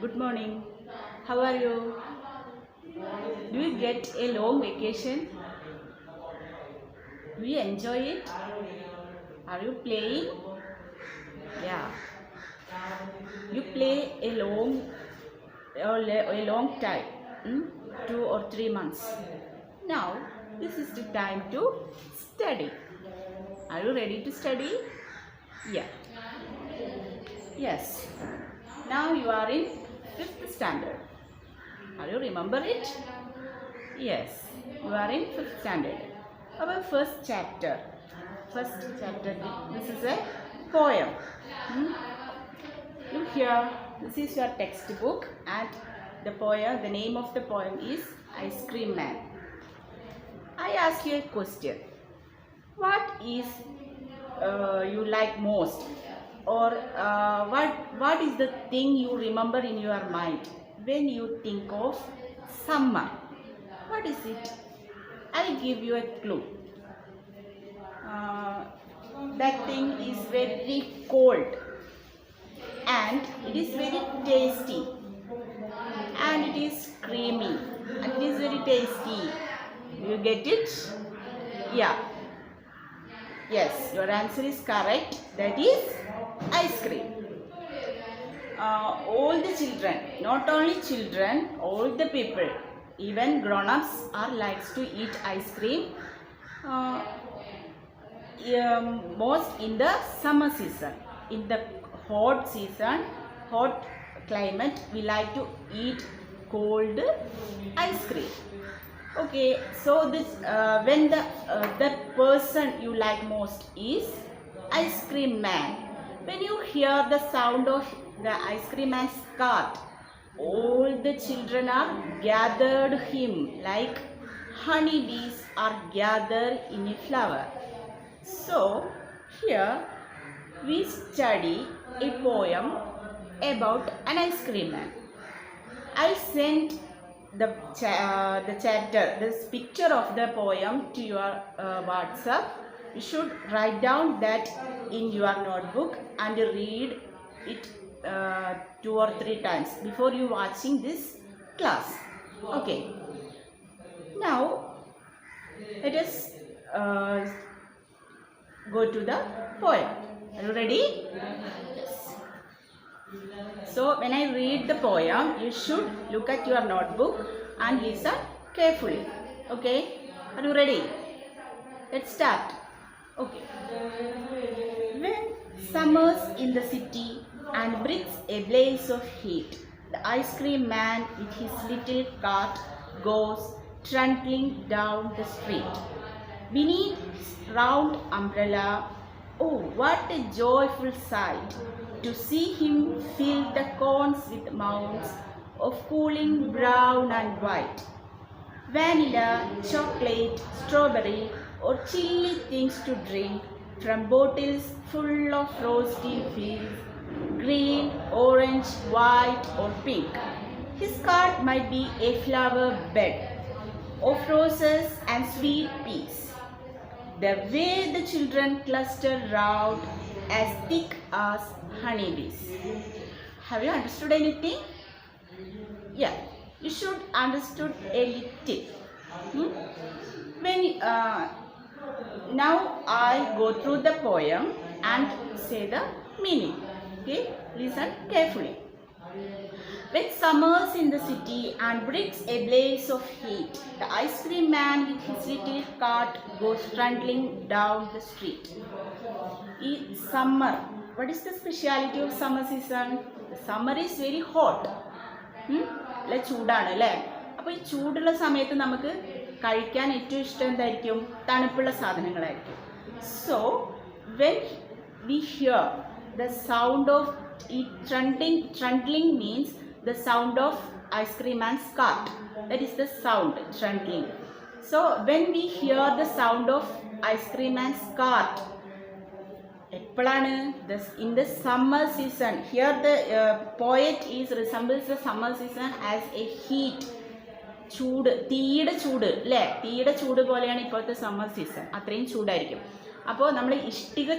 Good morning. How are you? Do you get a long vacation? Do you enjoy it? Are you playing? Yeah. You play a long time, 2 or 3 months. Now, this is the time to study. Are you ready to study? Yeah. Yes. Now you are in 5th standard. Are you remember it? Yes. You are in 5th standard. Our first chapter. This is a poem. Look here. This is your textbook, and the name of the poem is Ice Cream Man. I ask you a question. What is you like most, or what is the thing you remember in your mind when you think of summer? What is it? I'll give you a clue. That thing is very cold, and it is very tasty, and it is creamy, and it is very tasty. Do you get it? Yeah. Yes, your answer is correct. That is ice cream. All the children, not only children, all the people, even grown-ups are likes to eat ice cream. Most in the summer season. In the hot season, hot climate, we like to eat cold ice cream. Okay, so this when the person you like most is Ice Cream Man. When you hear the sound of the Ice Cream Man's cart, all the children are gathered him like honeybees are gathered in a flower. So here we study a poem about an ice cream man. I sent the chapter, this picture of the poem to your WhatsApp. You should write down that in your notebook and read it 2 or 3 times before you watching this class. Okay. Now let us go to the poem. Are you ready? Yes. So when I read the poem, you should look at your notebook and listen carefully. Okay? Are you ready? Let's start. Okay. When summer's in the city and breathes a blaze of heat, the ice cream man with his little cart goes trundling down the street. Beneath his round umbrella, oh, what a joyful sight to see him fill the cones with mounds of cooling brown and white. Vanilla, chocolate, strawberry, or chilly things to drink from bottles full of frosty fields, green, orange, white, or pink. His cart might be a flower bed of roses and sweet peas. The way the children cluster round as thick as honeybees. Have you understood anything? Yeah, you should understood a little. When now I go through the poem and say the meaning. Okay, listen carefully. When summer's in the city and breathes a blaze of heat, the ice cream man with his little cart goes trundling down the street. Summer. What is the speciality of summer season? The summer is very hot. അല്ല ചൂടാണ് അല്ലേ? അപ്പോൾ ഈ ചൂടുള്ള സമയത്ത് നമുക്ക് കഴിക്കാൻ ഏറ്റവും ഇഷ്ടം എന്തായിരിക്കും? തണുപ്പുള്ള സാധനങ്ങളായിരിക്കും. So when we hear the sound of it trundling means the sound of ice cream man's cart. That is the sound, trundling. So when we hear the sound of ice cream man's cart, in the summer season, here the poet resembles the summer season as a heat. ചൂട്, തീയുടെ ചൂട് അല്ലേ? തീയുടെ ചൂട് പോലെയാണ് ഇപ്പോഴത്തെ summer season. അത്രയും ചൂടായിരിക്കും. അപ്പോൾ നമ്മൾ ഇഷ്ടിക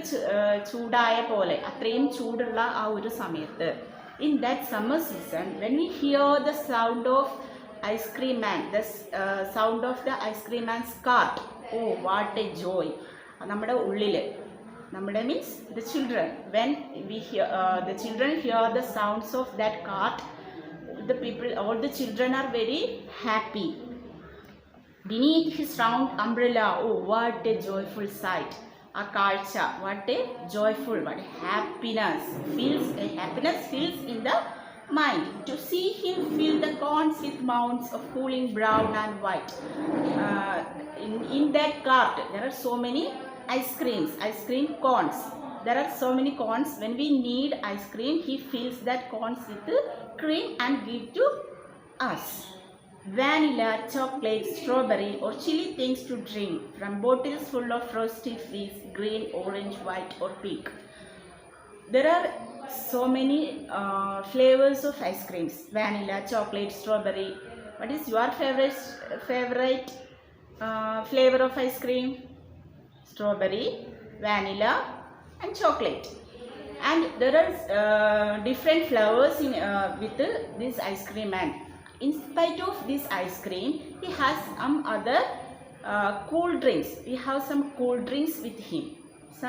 ചൂടായ പോലെ അത്രയും ചൂടുള്ള ആ ഒരു സമയത്ത് in that summer season, when we hear the sound of ice cream man, the sound of the ice cream man's cart, oh what a joy. നമ്മുടെ ഉള്ളിൽ, നമ്മുടെ means the children, when we hear the children hear the sounds of that cart, the people, all the children are very happy. Beneath his round umbrella, oh what a joyful sight. A കാഴ്ച, what a joyful, what a happiness feels in the mind to see him fill the corns with mounds of cooling brown and white. In that cart there are so many ice cream cones. There are so many cones. When we need ice cream, he fills that cones with cream and give to us. Vanilla, chocolate, strawberry or chili things to drink from bottles full of frosty fizz, green, orange, white or pink. There are so many flavors of ice creams: vanilla, chocolate, strawberry. What is your favorite flavor of ice cream? Strawberry, vanilla and chocolate. And there are different flavors in with this ice cream man. In spite of this ice cream, he has some other cool drinks. We have some cool drinks with him. So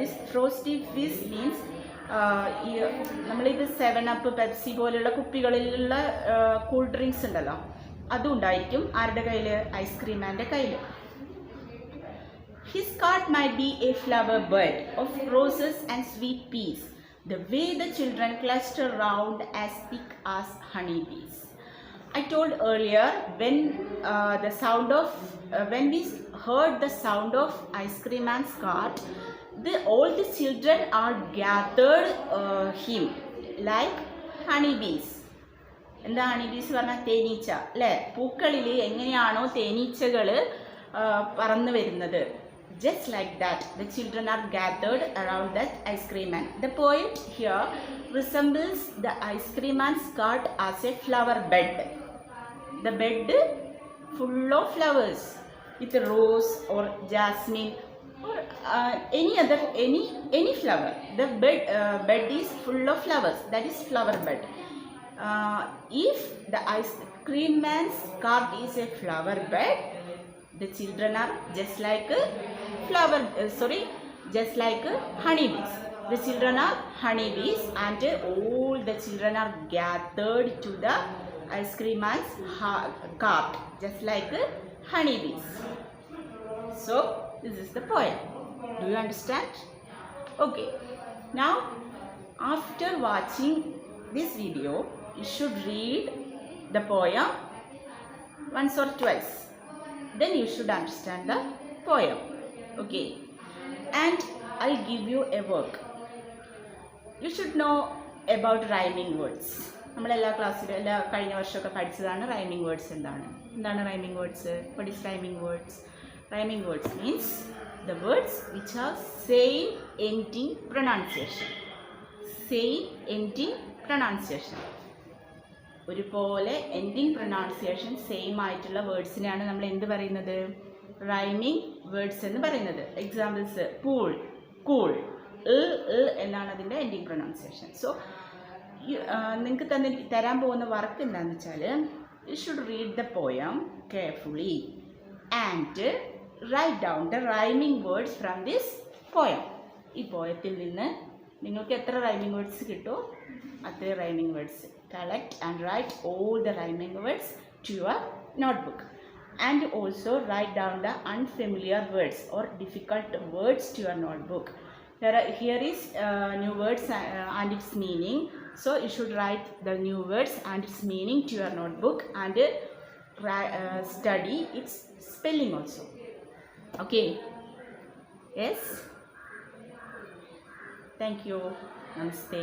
this frosty fizz means നമ്മളിത് 7up, Pepsi പോലുള്ള കുപ്പികളിലുള്ള cool drinks ഉണ്ടല്ലോ, അതും ഉണ്ടായിരിക്കും ആരുടെ കയ്യിൽ? Ice cream മാൻ്റെ കയ്യിൽ. His cart might be a flower bed of roses and sweet peas, the way the children cluster round as thick as honeybees. I told earlier, when when we heard the sound of ice cream man's cart, all the children are gathered him like honeybees. എന്താ ഹണിബീസ് പറഞ്ഞാൽ? തേനീച്ച അല്ലേ? പൂക്കളിൽ എങ്ങനെയാണോ തേനീച്ചകൾ പറന്നു വരുന്നത്, just like that the children are gathered around that ice cream man. The poet here resembles the ice cream man's cart as a flower bed. The bed full of flowers with rose or jasmine or any flower. The bed is full of flowers. That is flower bed. If the ice cream man's cart is a flower bed, the children are just like honeybees. The children are honeybees and all the children are gathered to the ice cream man's cart just like honeybees. So this is the poem. Do you understand? Okay. Now after watching this video, you should read the poem once or twice. Then you should understand the poem. Okay. And I'll give you a work. You should know about rhyming words. നമ്മളെല്ലാ ക്ലാസ്സിലും കഴിഞ്ഞ വർഷമൊക്കെ പഠിച്ചതാണ് rhyming words. എന്താണ് rhyming words? What is rhyming words? Rhyming words means the words which have same ending pronunciation. ഒരുപോലെ ending pronunciation same ആയിട്ടുള്ള വേർഡ്സിനെയാണ് നമ്മൾ എന്ത് പറയുന്നത്? റൈമിംഗ് വേർഡ്സ് എന്ന് പറയുന്നത്. എക്സാമ്പിൾസ്: പൂൾ, കൂൾ, എന്നാണ് അതിൻ്റെ എൻഡിങ് പ്രൊനൗൺസിയേഷൻ. സോ നിങ്ങൾക്ക് തരാൻ പോകുന്ന വർക്ക് എന്താണെന്ന് വെച്ചാൽ, you should read the poem carefully and write down the rhyming words from this poem. ഈ പോയത്തിൽ നിന്ന് നിങ്ങൾക്ക് എത്ര റൈമിംഗ് വേർഡ്സ് കിട്ടുമോ അത്രയും rhyming words collect and write all the rhyming words to your notebook. And also write down the unfamiliar words or difficult words to your notebook. Here is new words and its meaning. So you should write the new words and its meaning to your notebook and study its spelling also. Okay? Yes? Thank you. Namaste.